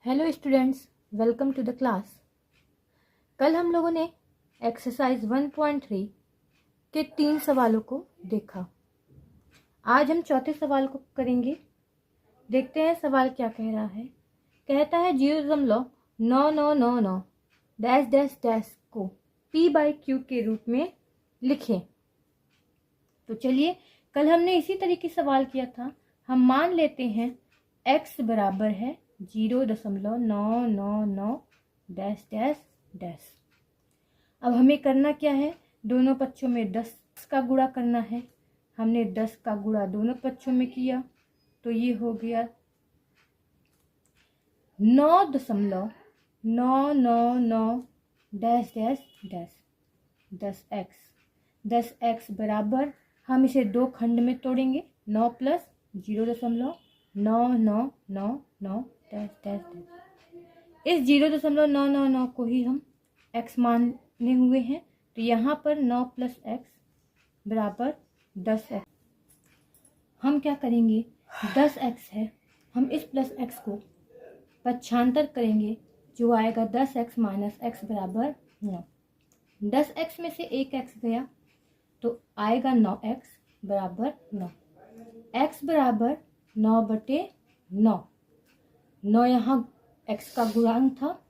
Hello students, welcome to the class. कल हम लोगों ने एक्सरसाइज 1.3 के 3 सवालों को देखा। आज हम चौथे सवाल को करेंगे। देखते हैं सवाल क्या कह रहा है। कहता है 0.9999 डैश डैश डैश को p/q के रूप में लिखें। तो चलिए, कल हमने इसी तरीके सवाल किया था। हम मान लेते हैं x बराबर है 0.999 डैश डैश डैश। अब हमें करना क्या है, दोनों पक्षों में 10 का गुणा करना है। हमने 10 का गुणा दोनों पक्षों में किया तो ये हो गया 9.999 dash dash dash 10x। 10x बराबर हम इसे दो खंड में तोड़ेंगे, 9 प्लस 0.9999 डैश डैश डैश। इस 0.999 को ही हम x माने हुए हैं, तो यहाँ पर 9 प्लस x बराबर 10x। हम क्या करेंगे, 10x है, हम इस प्लस x को पक्षांतर करेंगे, जो आएगा 10x माइनस x बराबर 9। 10x में से एक x गया तो आएगा 9x बराबर 9। x बराबर 9/9। 9 यहाँ x का गुणांक था,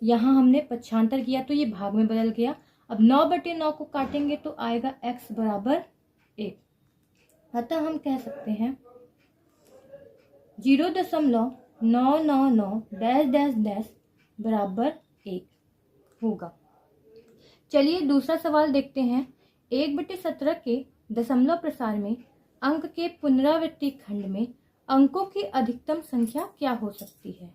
यहाँ हमने पक्षांतर किया तो ये भाग में बदल गया। अब 9/9 को काटेंगे तो आएगा x बराबर 1। अतः हम कह सकते हैं 0.999 डैश डैश डैश बराबर 1 होगा। चलिए दूसरा सवाल देखते हैं। 1/17 के दशमलव प्रसार में अंक के पुनरावृत्ति खंड में अंकों की अधिकतम संख्या क्या हो सकती है।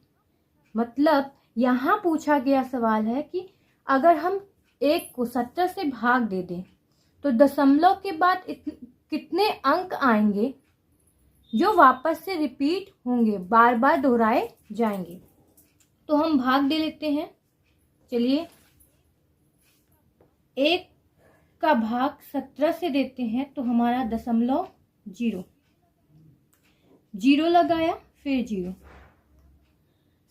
मतलब यहाँ पूछा गया सवाल है कि अगर हम 1 को 17 से भाग दे दें तो दशमलव के बाद कितने अंक आएंगे जो वापस से रिपीट होंगे, बार बार दोहराए जाएंगे। तो हम भाग दे लेते हैं। चलिए, 1 का भाग 17 से देते हैं तो हमारा 0.0 लगाया, फिर 0।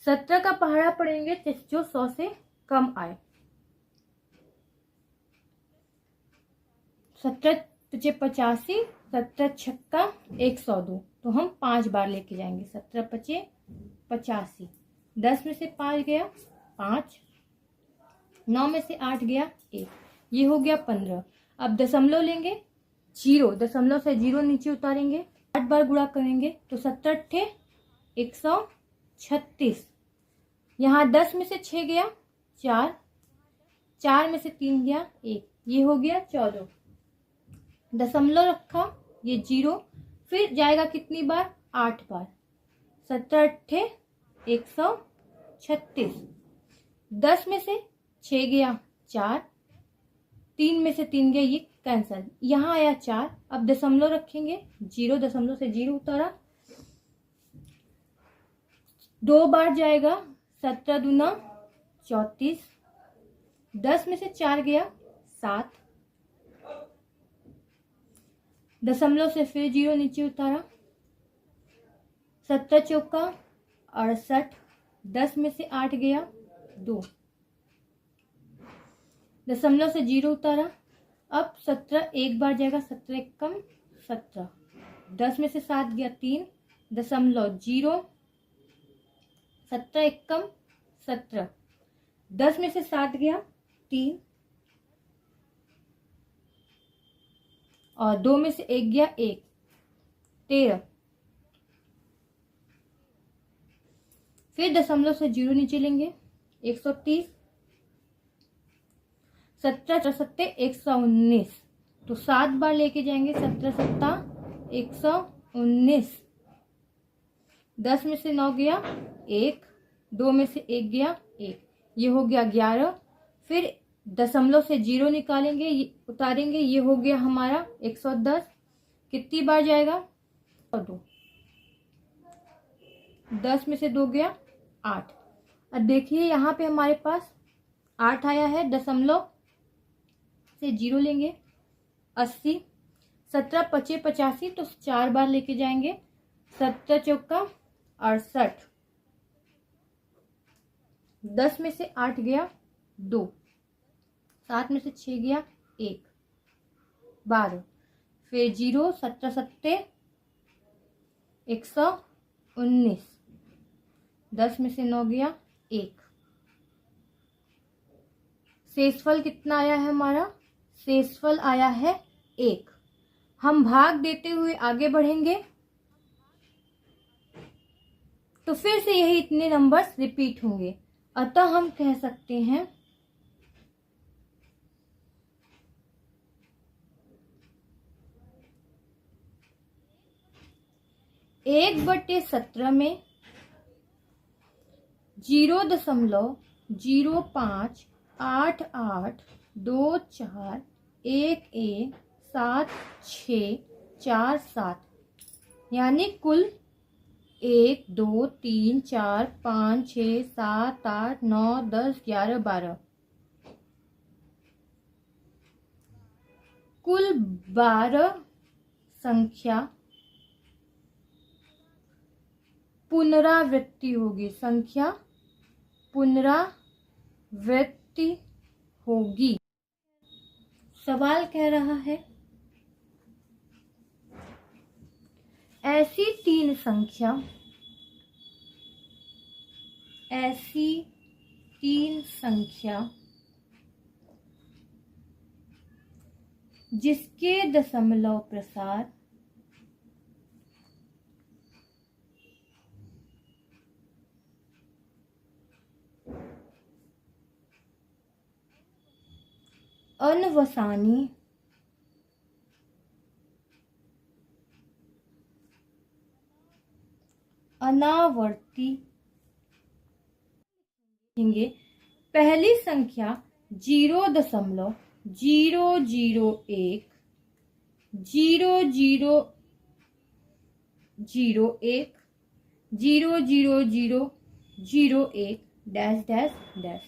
17 का पहाड़ा पड़ेंगे जो 100 से कम आए। 17 × 85, 17 छक्का 102, तो हम 5 बार लेके जाएंगे। 17 × 85, 10 में से 5 गया 5, 9 में से 8 गया 1, ये हो गया 15। अब दशमलव लेंगे, 0 दशमलव से 0 नीचे उतारेंगे, 8 बार गुणा करेंगे तो 17 × 136। यहाँ 10 में से 6 गया 4, 4 में से 3 गया 1, ये हो गया 14। दशमलव रखा, ये 0, फिर जाएगा कितनी बार, 8 बार। 17 × 136। 10 में से 6 गया 4, 3 में से 3 गया, ये कैंसल, यहाँ आया 4। अब दशमलव रखेंगे, 0 दशमलव से 0 उतारा, 2 बार जाएगा, 17 दूना 34। 10 में से 4 गया 7, दशमलव से फिर 0 नीचे उतारा, 17 चौका 68, 10 में से 8 गया 2, दशमलव से 0 उतारा। अब 17 एक बार जाएगा, 17 एकम 17, 10 में से 7 गया 3, दशमलव 0, 17 एकम 17, 10 में से 7 गया 3 और 2 में से 1 गया 1, 13। फिर दशमलव से 0 नीचे लेंगे, 130, 17 × 119, तो 7 बार लेके जाएंगे, 17 × 119। 10 में से 9 गया 1, 2 में से 1 गया 1, ये हो गया 11। फिर दशमलव से 0 निकालेंगे, उतारेंगे, ये हो गया हमारा 110। कितनी बार जाएगा, 2। 10 में से 2 गया 8। अब देखिए यहाँ पे हमारे पास 8 आया है, दशमलव से 0 लेंगे, 80। 17 × 5 = 85, तो 4 बार लेके जाएंगे, 17 चौका 68, 10 में से 8 गया 2, 7 में से 6 गया 1, 12, फिर 0, 17 सत्ते 119, 10 में से 9 गया 1। शेषफल कितना आया है हमारा? शेषफल आया है 1। हम भाग देते हुए आगे बढ़ेंगे तो फिर से यही इतने नंबर्स रिपीट होंगे। अतः हम कह सकते हैं 1/17 में 0.058824117647 यानी कुल 1 2 3 4 5 6 7 8 9 10 11 12 कुल 12 संख्या पुनरावृत्ति होगी। संख्या पुनरावृत्ति होगी। सवाल कह रहा है ऐसी तीन संख्या जिसके दशमलव प्रसार अनवसानी अनावर्ती पहली संख्या 0.001 0001 00001 डैश डैश डैश।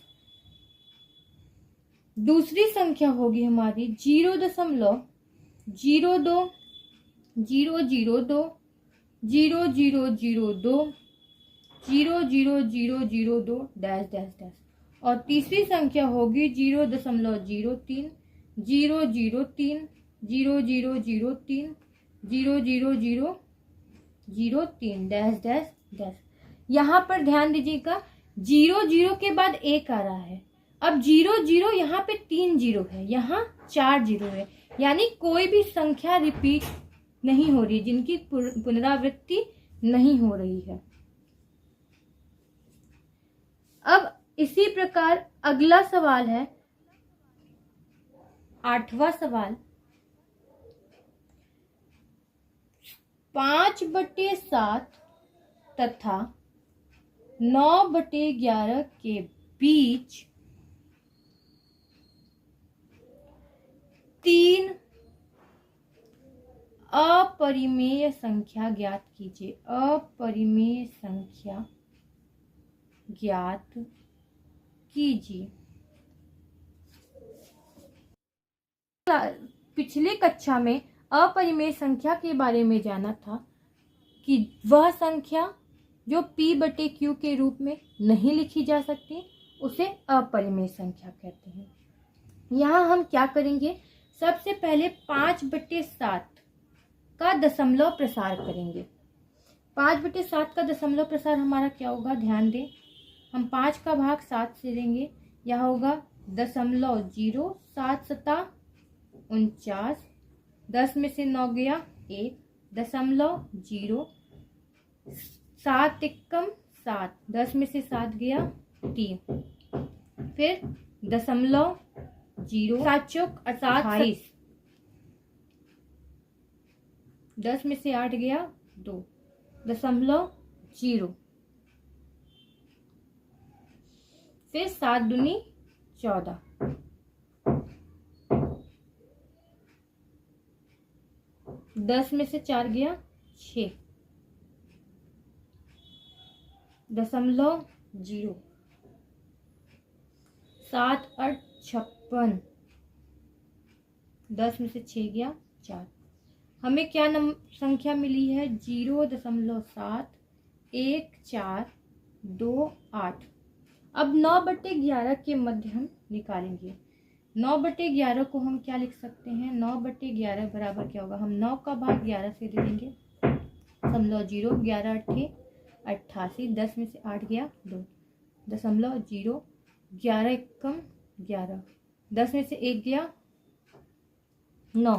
दूसरी संख्या होगी हमारी 0.02 002 0002 डैश डैश डैश। और तीसरी संख्या होगी 0.03 003 0003 डैश डैश डैश। यहाँ पर ध्यान दीजिएगा 0 के बाद 1 आ रहा है। अब 0 यहाँ पे 3 0 है, यहाँ 4 0 है, यानी कोई भी संख्या रिपीट नहीं हो रही, जिनकी पुनरावृत्ति नहीं हो रही है। अब इसी प्रकार अगला सवाल है 8वां सवाल। 5/7 तथा 9/11 के बीच 3 अपरिमेय संख्या ज्ञात कीजिए। अपरिमेय संख्या ज्ञात कीजिए। पिछले कक्षा में अपरिमेय संख्या के बारे में जाना था कि वह संख्या जो p/q के रूप में नहीं लिखी जा सकती उसे अपरिमेय संख्या कहते हैं। यहाँ हम क्या करेंगे, सबसे पहले 5/7 का दशमलव प्रसार करेंगे। 5/7 का दशमलव प्रसार हमारा क्या होगा, ध्यान दें। हम 5 का भाग 7 से देंगे, यह होगा 0.0 7 सता 49, 10 में से 9 गया 1, 0.0 7 एकम 7, 10 में से 7 गया 3, फिर 0.0 7 चौक 28, 10 में से 8 गया 2, 0.0, फिर 7 दूनी 14, 10 में से 4 गया 6, 0.0, 7 8 56, 10 में से 6 गया 4। हमें क्या संख्या मिली है, 0.71428। अब 9/11 के मध्य हम निकालेंगे। 9/11 को हम क्या लिख सकते हैं, 9/11 बराबर क्या होगा, हम 9 का भाग 11 से दे देंगे, समझो 0, 11 8 88, 10 में से 8 गया 2, 0.0, 11 एकम 11, 10 में से 1 गया 9,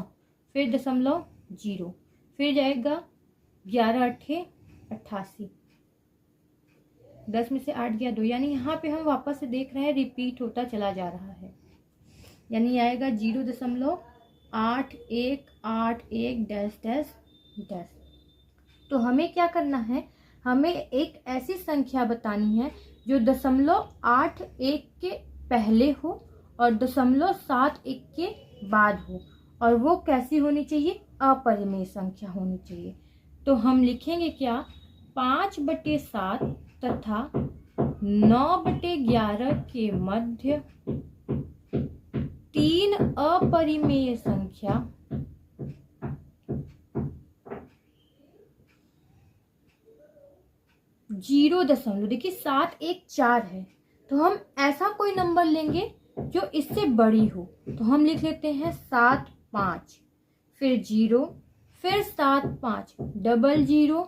फिर 0.0, फिर जाएगा 11 8 88, 10 में से 8 गया 2, यानी यहाँ पे हम वापस से देख रहे हैं रिपीट होता चला जा रहा है, यानी आएगा 0.8181 डैश डैश डैश। तो हमें क्या करना है, हमें एक ऐसी संख्या बतानी है जो 0.81 के पहले हो और 0.71 के बाद हो, और वो कैसी होनी चाहिए, अपरिमेय संख्या होनी चाहिए। तो हम लिखेंगे क्या, 5/7 तथा 9/11 के मध्य 3 अपरिमेय संख्या 0. देखिए 714 है, तो हम ऐसा कोई नंबर लेंगे जो इससे बड़ी हो, तो हम लिख लेते हैं 75, फिर 0, फिर 75 00,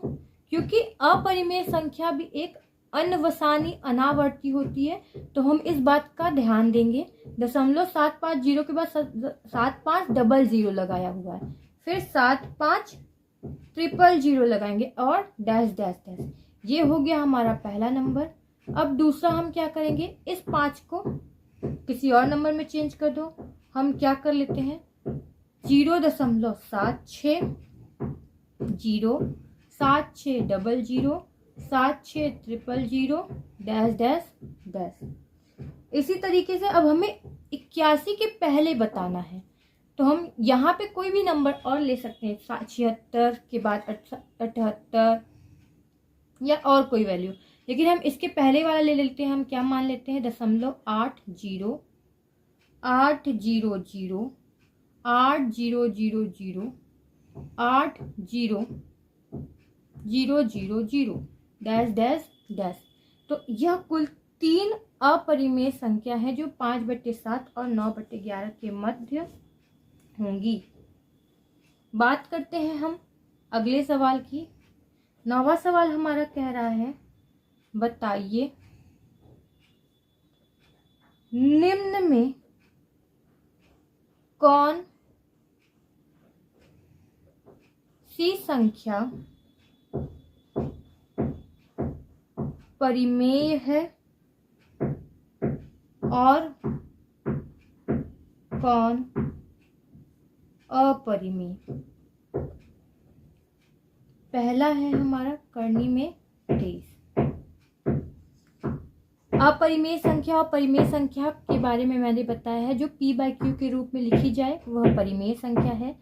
क्योंकि अपरिमेय संख्या भी एक अनवसानी अनावर्ती होती है, तो हम इस बात का ध्यान देंगे। 0.750 के बाद 7500 लगाया हुआ है, फिर 75000 लगाएंगे और डैश डैश डैश। ये हो गया हमारा पहला नंबर। अब दूसरा हम क्या करेंगे, इस 5 को किसी और नंबर में चेंज कर दो। हम क्या कर लेते हैं, 0.76 0 7600 7600 डैश डैश डैश। इसी तरीके से अब हमें 81 के पहले बताना है, तो हम यहाँ पे कोई भी नंबर और ले सकते हैं, 76 के बाद 78 या और कोई वैल्यू, लेकिन हम इसके पहले वाला ले लेते हैं। हम क्या मान लेते हैं, 0.80 800 800 8000 डैश डैश डैश। तो यह कुल 3 अपरिमेय संख्या है जो 5/7 और 9/11 के मध्य होंगी। बात करते हैं हम अगले सवाल की। 9वां सवाल हमारा कह रहा है, बताइए निम्न में कौन सी संख्या परिमेय है और कौन अपरिमेय। पहला है हमारा करनी में 23। अपरिमेय संख्या और परिमेय संख्या के बारे में मैंने बताया है, जो p/q के रूप में लिखी जाए वह परिमेय संख्या है,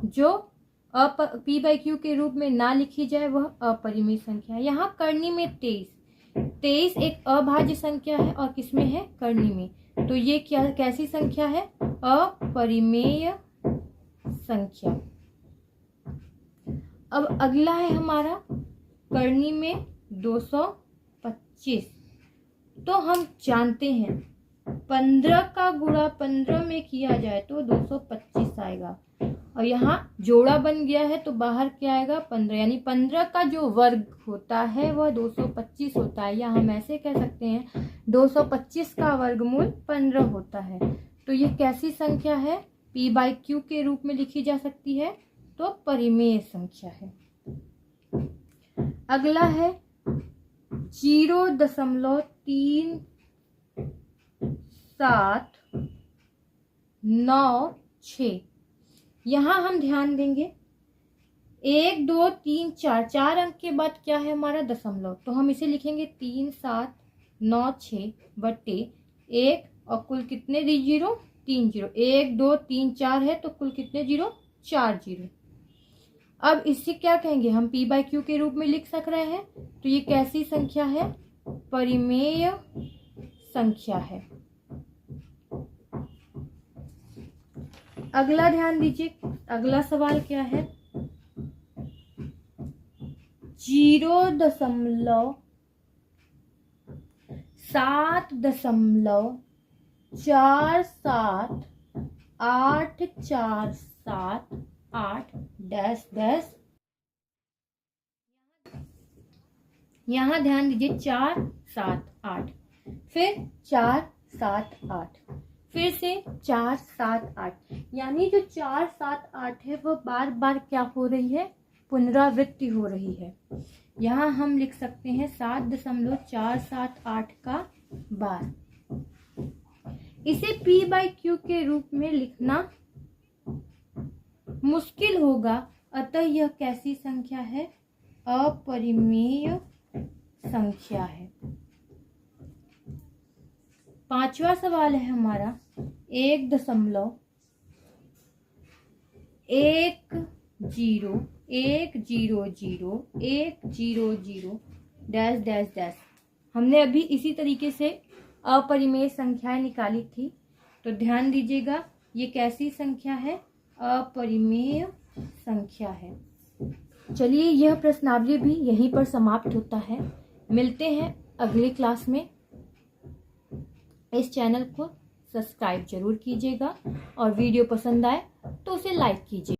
जो p/q के रूप में ना लिखी जाए वह अपरिमेय संख्या है। यहाँ करनी में 23 एक अभाज्य संख्या है और किसमें है, करनी में, तो ये क्या कैसी संख्या है, अपरिमेय संख्या। अब अगला है हमारा करनी में 225। तो हम जानते हैं 15 का गुणा 15 में किया जाए तो 225 आएगा, और यहाँ जोड़ा बन गया है तो बाहर क्या आएगा, 15, यानी 15 का जो वर्ग होता है वह 225 होता है, या हम ऐसे कह सकते हैं 225 का वर्गमूल 15 होता है। तो ये कैसी संख्या है, p/q के रूप में लिखी जा सकती है, तो परिमेय संख्या है। अगला है 0.3796। यहाँ हम ध्यान देंगे 1 2 3 4 अंक के बाद क्या है हमारा, दशमलव, तो हम इसे लिखेंगे 3796 बटे 1, और कुल कितने जीरो, 3 जीरो, 1 2 3 4 है तो कुल कितने जीरो, 4 जीरो। अब इससे क्या कहेंगे, हम p/q के रूप में लिख सक रहे हैं, तो ये कैसी संख्या है, परिमेय संख्या है। अगला ध्यान दीजिए, अगला सवाल क्या है, 0.7 7.478478 डैश डैश, यहाँ ध्यान दीजिए 4 7 8, फिर 4 7 8, फिर से 4 7 8, यानी जो 4 7 8 है वो बार बार क्या हो रही है, पुनरावृत्ति हो रही है। यहाँ हम लिख सकते हैं 7.478 का बार। इसे p/q के रूप में लिखना मुश्किल होगा, अतः यह कैसी संख्या है, अपरिमेय संख्या है। पांचवा सवाल है हमारा 1.100 डैश डैश डैश। हमने अभी इसी तरीके से अपरिमेय संख्याएं निकाली थी, तो ध्यान दीजिएगा ये कैसी संख्या है, अपरिमेय संख्या है। चलिए यह प्रश्नावली भी यहीं पर समाप्त होता है। मिलते हैं अगली क्लास में। इस चैनल को सब्सक्राइब जरूर कीजिएगा और वीडियो पसंद आए तो उसे लाइक कीजिए।